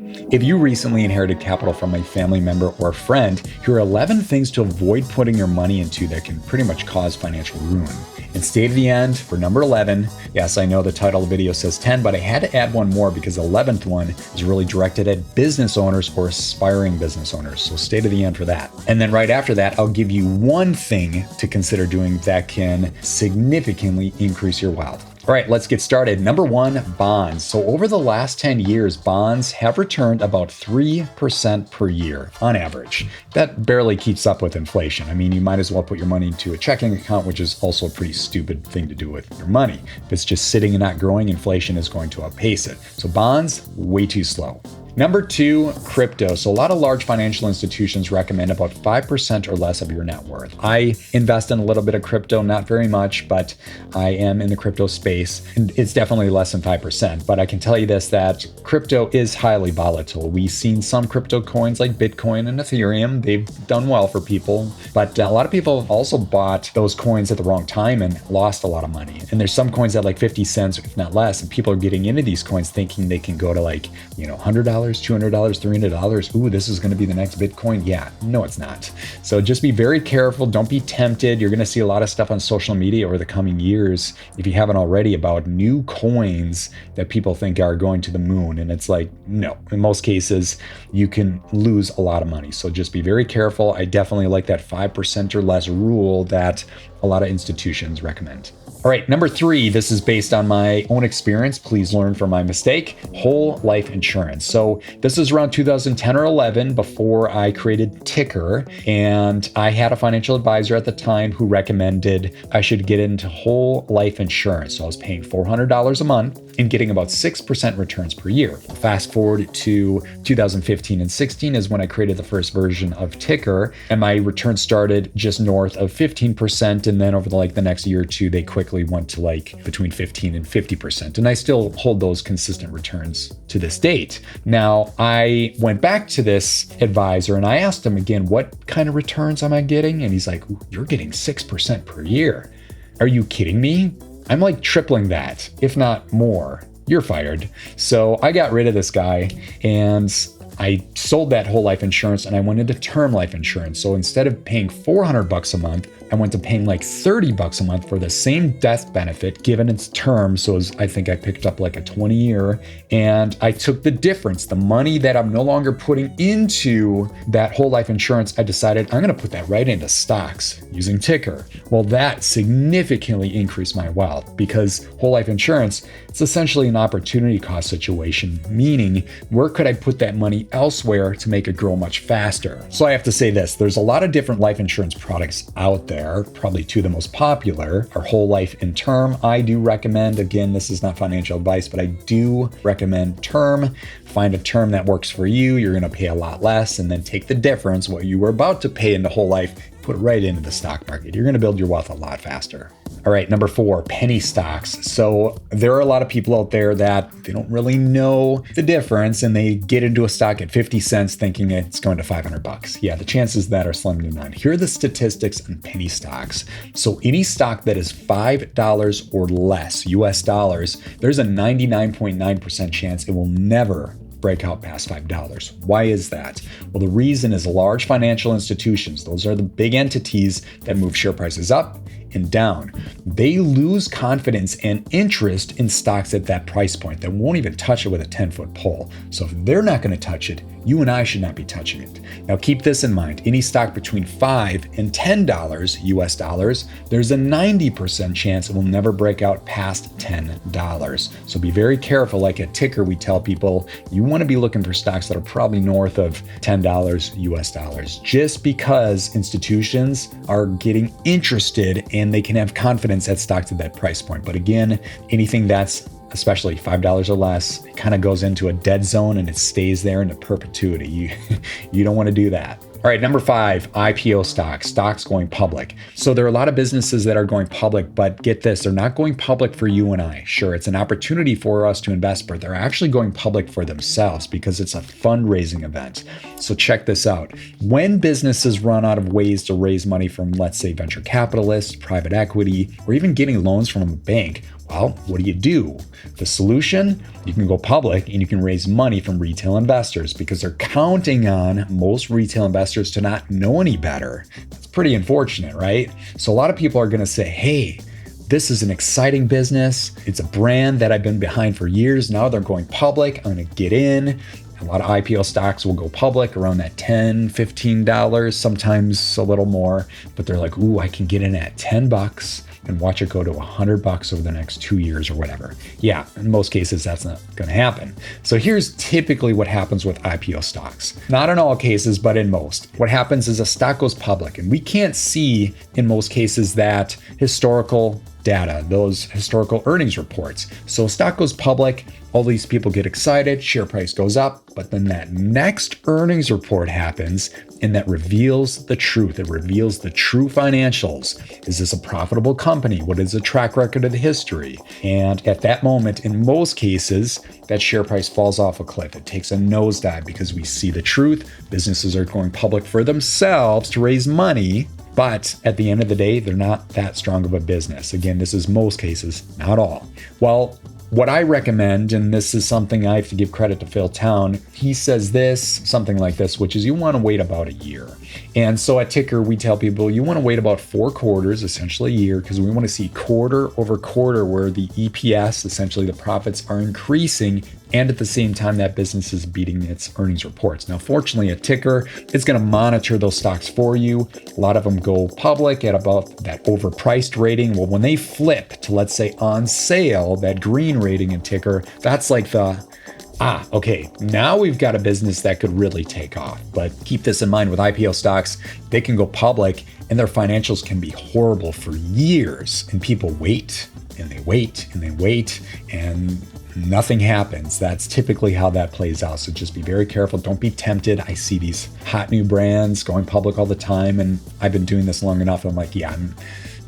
If you recently inherited capital from a family member or a friend, here are 11 things to avoid putting your money into that can pretty much cause financial ruin. And stay to the end for number 11. Yes, I know the title of the video says 10, but I had to add one more because the 11th one is really directed at business owners or aspiring business owners. So stay to the end for that. And then right after that, I'll give you one thing to consider doing that can significantly increase your wealth. All right, let's get started. Number 1, bonds. So over the last 10 years, bonds have returned about 3% per year on average. That barely keeps up with inflation. I mean, you might as well put your money into a checking account, which is also a pretty stupid thing to do with your money. If it's just sitting and not growing, inflation is going to outpace it. So bonds, way too slow. Number 2, crypto. So a lot of large financial institutions recommend about 5% or less of your net worth. I invest in a little bit of crypto, not very much, but I am in the crypto space. And it's definitely less than 5%. But I can tell you this, that crypto is highly volatile. We've seen some crypto coins like Bitcoin and Ethereum. They've done well for people. But a lot of people have also bought those coins at the wrong time and lost a lot of money. And there's some coins at like 50 cents, if not less. And people are getting into these coins thinking they can go to like, $100. $200, $300. Ooh, this is going to be the next Bitcoin. Yeah, no, it's not. So just be very careful. Don't be tempted. You're going to see a lot of stuff on social media over the coming years, if you haven't already, about new coins that people think are going to the moon. And it's like, no, in most cases, you can lose a lot of money. So just be very careful. I definitely like that 5% or less rule that a lot of institutions recommend. All right, number 3, this is based on my own experience. Please learn from my mistake. Whole life insurance. So this is around 2010 or 11 before I created Tykr. And I had a financial advisor at the time who recommended I should get into whole life insurance. So I was paying $400 a month and getting about 6% returns per year. Fast forward to 2015 and 16 is when I created the first version of Tykr, and my returns started just north of 15%. And then over the next year or two, they quickly went to between 15 and 50%. And I still hold those consistent returns to this date. Now, I went back to this advisor and I asked him again, what kind of returns am I getting? And he's like, you're getting 6% per year. Are you kidding me? I'm like tripling that, if not more. You're fired. So I got rid of this guy and I sold that whole life insurance and I went into term life insurance. So instead of paying $400 a month, I went to paying like $30 a month for the same death benefit given its term. So I think I picked up like a 20-year, and I took the difference, the money that I'm no longer putting into that whole life insurance. I decided I'm going to put that right into stocks using Tykr. Well, that significantly increased my wealth because whole life insurance, it's essentially an opportunity cost situation, meaning where could I put that money elsewhere to make it grow much faster? So I have to say this, there's a lot of different life insurance products out there. Probably 2 of the most popular are whole life and term. I do recommend, again, this is not financial advice, but I do recommend term. Find a term that works for you. You're going to pay a lot less, and then take the difference, what you were about to pay into whole life, put it right into the stock market. You're going to build your wealth a lot faster. All right, number 4, penny stocks. So there are a lot of people out there that they don't really know the difference and they get into a stock at 50 cents thinking it's going to $500. Yeah, the chances of that are slim to none. Here are the statistics on penny stocks. So any stock that is $5 or less US dollars, there's a 99.9% chance it will never break out past $5. Why is that? Well, the reason is large financial institutions, those are the big entities that move share prices up and down. They lose confidence and interest in stocks at that price point. They won't even touch it with a 10-foot pole. So if they're not going to touch it, you and I should not be touching it. Now keep this in mind. Any stock between $5 and $10 US dollars, there's a 90% chance it will never break out past $10. So be very careful. Like at Tykr, we tell people you want to be looking for stocks that are probably north of $10 US dollars, just because institutions are getting interested and they can have confidence at stocks at that price point. But again, anything that's especially $5 or less, it kind of goes into a dead zone and it stays there into perpetuity. You don't want to do that. All right, number 5, IPO stocks, stocks going public. So there are a lot of businesses that are going public, but get this, they're not going public for you and I. Sure, it's an opportunity for us to invest, but they're actually going public for themselves because it's a fundraising event. So check this out. When businesses run out of ways to raise money from, let's say, venture capitalists, private equity, or even getting loans from a bank, Well, what do? The solution? You can go public and you can raise money from retail investors because they're counting on most retail investors to not know any better. That's pretty unfortunate, right? So a lot of people are going to say, hey, this is an exciting business. It's a brand that I've been behind for years. Now they're going public. I'm going to get in. A lot of IPO stocks will go public around that $10, $15, sometimes a little more. But they're like, ooh, I can get in at $10 and watch it go to $100 over the next 2 years or whatever. Yeah, in most cases, that's not going to happen. So here's typically what happens with IPO stocks. Not in all cases, but in most. What happens is a stock goes public, and we can't see in most cases that historical data, those historical earnings reports. So stock goes public, all these people get excited, share price goes up, but then that next earnings report happens and that reveals the truth. It reveals the true financials. Is this a profitable company? What is the track record of the history? And at that moment, in most cases, that share price falls off a cliff. It takes a nosedive because we see the truth. Businesses are going public for themselves to raise money. But at the end of the day, they're not that strong of a business. Again, this is most cases, not all. Well, what I recommend, and this is something I have to give credit to Phil Town, he says this, something like this, which is you want to wait about a year. And so at Tykr, we tell people you want to wait about 4 quarters, essentially a year, because we want to see quarter over quarter where the EPS, essentially the profits, are increasing, and at the same time that business is beating its earnings reports. Now, fortunately at Tykr, it's going to monitor those stocks for you. A lot of them go public at about that overpriced rating. Well, when they flip to, let's say, on sale, that green rating in Tykr, that's like the okay, now we've got a business that could really take off. But keep this in mind with IPO stocks, they can go public and their financials can be horrible for years. And people wait and they wait and they wait and nothing happens. That's typically how that plays out. So just be very careful. Don't be tempted. I see these hot new brands going public all the time. And I've been doing this long enough. I'm like, yeah,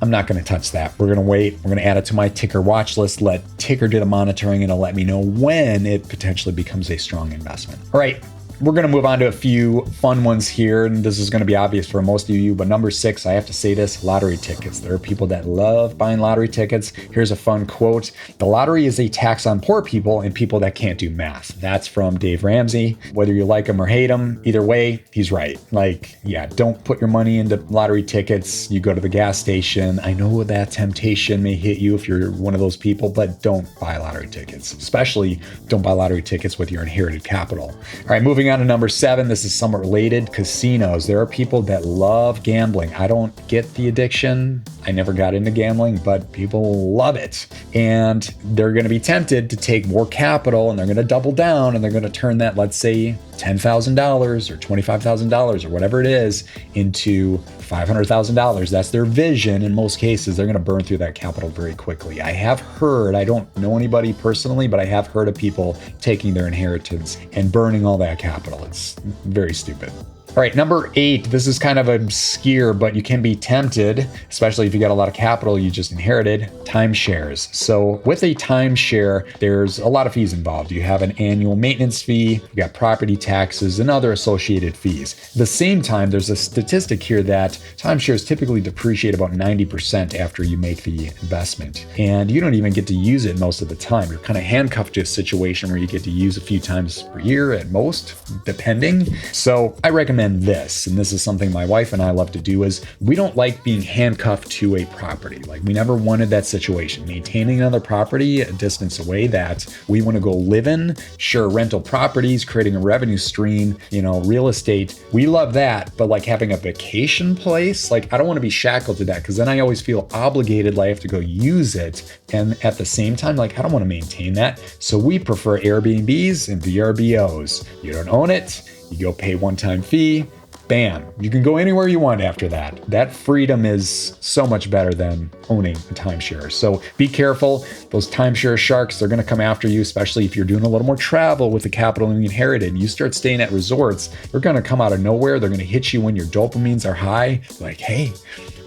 I'm not going to touch that. We're going to wait. We're going to add it to my Tykr watch list. Let Tykr do the monitoring and it'll let me know when it potentially becomes a strong investment. All right. We're going to move on to a few fun ones here, and this is going to be obvious for most of you, but number 6, I have to say this, lottery tickets. There are people that love buying lottery tickets. Here's a fun quote. The lottery is a tax on poor people and people that can't do math. That's from Dave Ramsey. Whether you like him or hate him, either way, he's right. Like, yeah, don't put your money into lottery tickets. You go to the gas station. I know that temptation may hit you if you're one of those people, but don't buy lottery tickets. Especially don't buy lottery tickets with your inherited capital. All right, moving on to number 7, this is somewhat related, casinos. There are people that love gambling. I don't get the addiction. I never got into gambling, but people love it. And they're going to be tempted to take more capital and they're going to double down and they're going to turn that, let's say, $10,000 or $25,000 or whatever it is into $500,000. That's their vision. In most cases, they're going to burn through that capital very quickly. I have heard, I don't know anybody personally, but I have heard of people taking their inheritance and burning all that capital. It's very stupid. All right, number 8, this is kind of obscure, but you can be tempted, especially if you got a lot of capital you just inherited, timeshares. So with a timeshare, there's a lot of fees involved. You have an annual maintenance fee, you got property taxes, and other associated fees. At the same time, there's a statistic here that timeshares typically depreciate about 90% after you make the investment. And you don't even get to use it most of the time. You're kind of handcuffed to a situation where you get to use a few times per year at most, depending. So I recommend this, and this is something my wife and I love to do, is we don't like being handcuffed to a property. Like, we never wanted that situation. Maintaining another property a distance away that we want to go live in, sure, rental properties, creating a revenue stream, real estate, we love that. But like having a vacation place, like I don't want to be shackled to that because then I always feel obligated, like I have to go use it. And at the same time, like I don't want to maintain that. So we prefer Airbnbs and VRBOs. You don't own it. You go pay one-time fee, bam, you can go anywhere you want after that. That freedom is so much better than owning a timeshare. So be careful. Those timeshare sharks, they're going to come after you, especially if you're doing a little more travel with the capital you inherited. You start staying at resorts, they're going to come out of nowhere. They're going to hit you when your dopamines are high. Like, hey,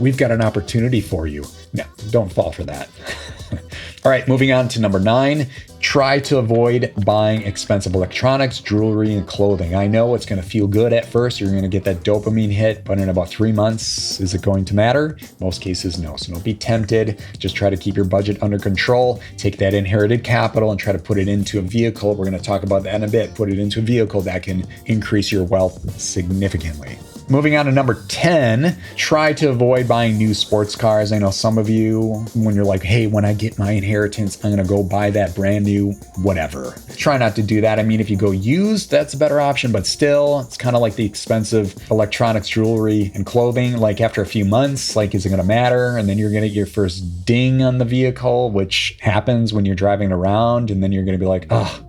we've got an opportunity for you. No, don't fall for that. All right, moving on to number 9. Try to avoid buying expensive electronics, jewelry, and clothing. I know it's going to feel good at first. You're going to get that dopamine hit, but in about 3 months, is it going to matter? Most cases, no. So don't be tempted. Just try to keep your budget under control. Take that inherited capital and try to put it into a vehicle. We're going to talk about that in a bit. Put it into a vehicle that can increase your wealth significantly. Moving on to number 10, try to avoid buying new sports cars. I know some of you, when you're like, hey, when I get my inheritance, I'm going to go buy that brand new whatever. Try not to do that. I mean, if you go used, that's a better option, but still, it's kind of like the expensive electronics, jewelry, and clothing. Like after a few months, like, is it going to matter? And then you're going to get your first ding on the vehicle, which happens when you're driving around. And then you're going to be like, oh,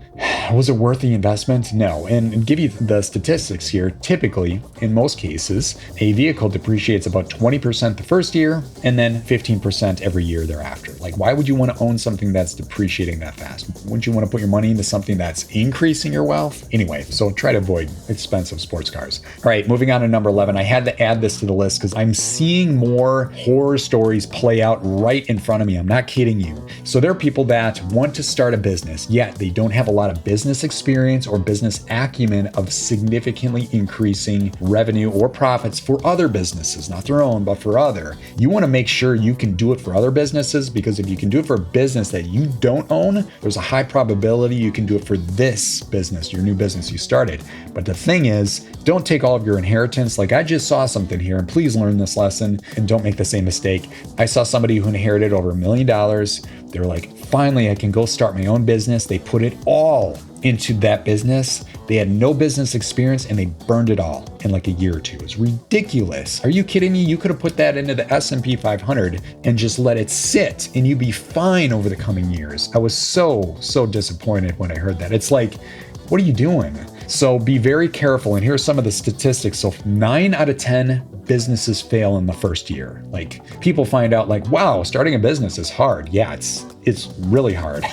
was it worth the investment? No. And give you the statistics here. Typically, in most cases, a vehicle depreciates about 20% the first year and then 15% every year thereafter. Like, why would you want to own something that's depreciating that fast? Wouldn't you want to put your money into something that's increasing your wealth? Anyway, so try to avoid expensive sports cars. All right, moving on to number 11. I had to add this to the list because I'm seeing more horror stories play out right in front of me. I'm not kidding you. So there are people that want to start a business, yet they don't have a lot of business experience or business acumen of significantly increasing revenue or profits for other businesses, not their own, but for other. You want to make sure you can do it for other businesses, because if you can do it for a business that you don't own, there's a high probability you can do it for this business, your new business you started. But the thing is, don't take all of your inheritance. Like, I just saw something here, and please learn this lesson and don't make the same mistake. I saw somebody who inherited over $1 million. They're like, finally, I can go start my own business. They put it all into that business. They had no business experience and they burned it all in like a year or two. It's ridiculous. Are you kidding me? You could have put that into the S&P 500 and just let it sit and you'd be fine over the coming years. I was so disappointed when I heard that. It's like, what are you doing? So be very careful. And here's some of the statistics. So 9 out of 10 businesses fail in the first year. Like, people find out like, wow, starting a business is hard. Yeah, it's really hard.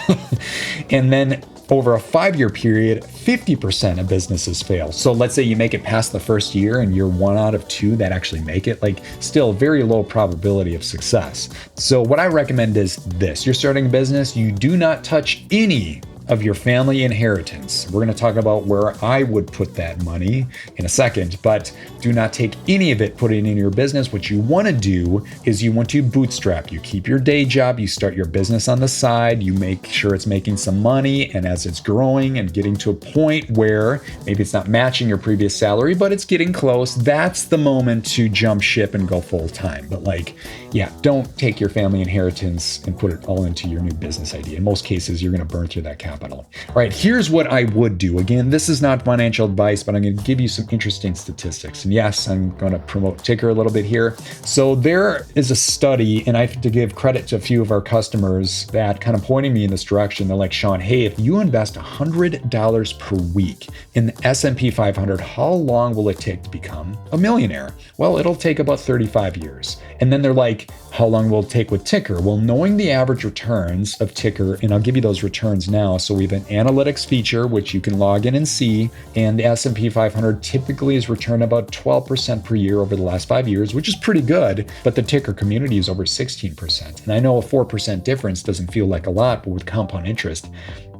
And then over a 5-year period, 50% of businesses fail. So let's say you make it past the first year and you're 1 out of 2 that actually make it, like, still very low probability of success. So what I recommend is this: you're starting a business, you do not touch any of your family inheritance. We're going to talk about where I would put that money in a second, but do not take any of it, put it in your business. What you want to do is you want to bootstrap. You keep your day job, you start your business on the side, you make sure it's making some money, and as it's growing and getting to a point where maybe it's not matching your previous salary, but it's getting close, that's the moment to jump ship and go full time. But like, yeah, don't take your family inheritance and put it all into your new business idea. In most cases, you're going to burn through that capital. All right, here's what I would do. Again, this is not financial advice, but I'm going to give you some interesting statistics. And yes, I'm going to promote Tykr a little bit here. So there is a study, and I have to give credit to a few of our customers that kind of pointing me in this direction. They're like, Sean, hey, if you invest $100 per week in the S&P 500, how long will it take to become a millionaire? Well, it'll take about 35 years. And then they're like, how long will it take with Tykr? Well, knowing the average returns of Tykr, and I'll give you those returns now. So we have an analytics feature, which you can log in and see. And the S&P 500 typically has returned about 12% per year over the last 5 years, which is pretty good. But the Tykr community is over 16%. And I know a 4% difference doesn't feel like a lot, but with compound interest,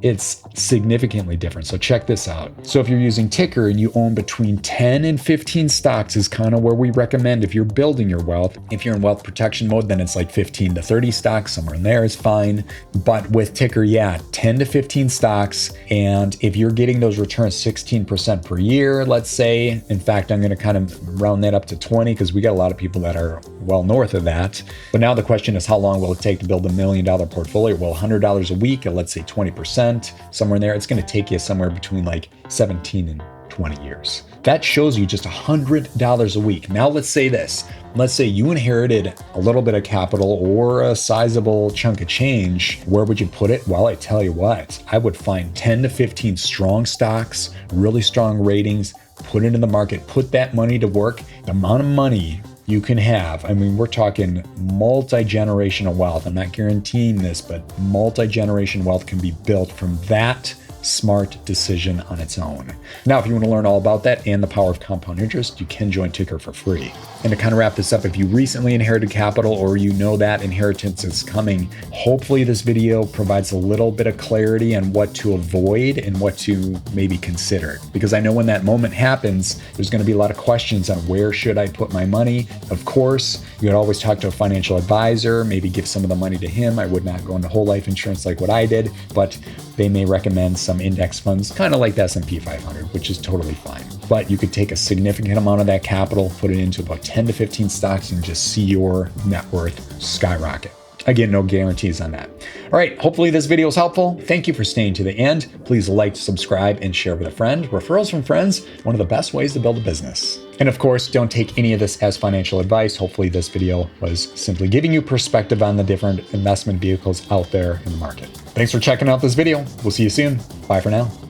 it's significantly different. So check this out. So if you're using Tykr and you own between 10 and 15 stocks is kind of where we recommend if you're building your wealth. If you're in wealth protection mode, then it's like 15 to 30 stocks, somewhere in there is fine. But with Tykr, yeah, 10 to 15 stocks. And if you're getting those returns 16% per year, let's say, in fact, I'm going to kind of round that up to 20 because we got a lot of people that are well north of that. But now the question is, how long will it take to build $1 million portfolio? Well, $100 a week, let's say 20%, somewhere in there, it's going to take you somewhere between like 17 and 20 years. That shows you just $100 a week. Now let's say this. Let's say you inherited a little bit of capital or a sizable chunk of change. Where would you put it? Well, I tell you what, I would find 10 to 15 strong stocks, really strong ratings, put it in the market, put that money to work. The amount of money you can have, I mean, we're talking multi-generational wealth. I'm not guaranteeing this, but multi-generation wealth can be built from that smart decision on its own. Now, if you want to learn all about that and the power of compound interest, you can join Tykr for free. And to kind of wrap this up, if you recently inherited capital or you know that inheritance is coming, hopefully this video provides a little bit of clarity on what to avoid and what to maybe consider. Because I know when that moment happens, there's going to be a lot of questions on where should I put my money. Of course, you would always talk to a financial advisor, maybe give some of the money to him. I would not go into whole life insurance like what I did, but they may recommend some index funds, kind of like the S&P 500, which is totally fine. But you could take a significant amount of that capital, put it into about 10 to 15 stocks, and just see your net worth skyrocket. Again, no guarantees on that. All right, hopefully this video is helpful. Thank you for staying to the end. Please like, subscribe, and share with a friend. Referrals from friends, one of the best ways to build a business. And of course, don't take any of this as financial advice. Hopefully this video was simply giving you perspective on the different investment vehicles out there in the market. Thanks for checking out this video. We'll see you soon. Bye for now.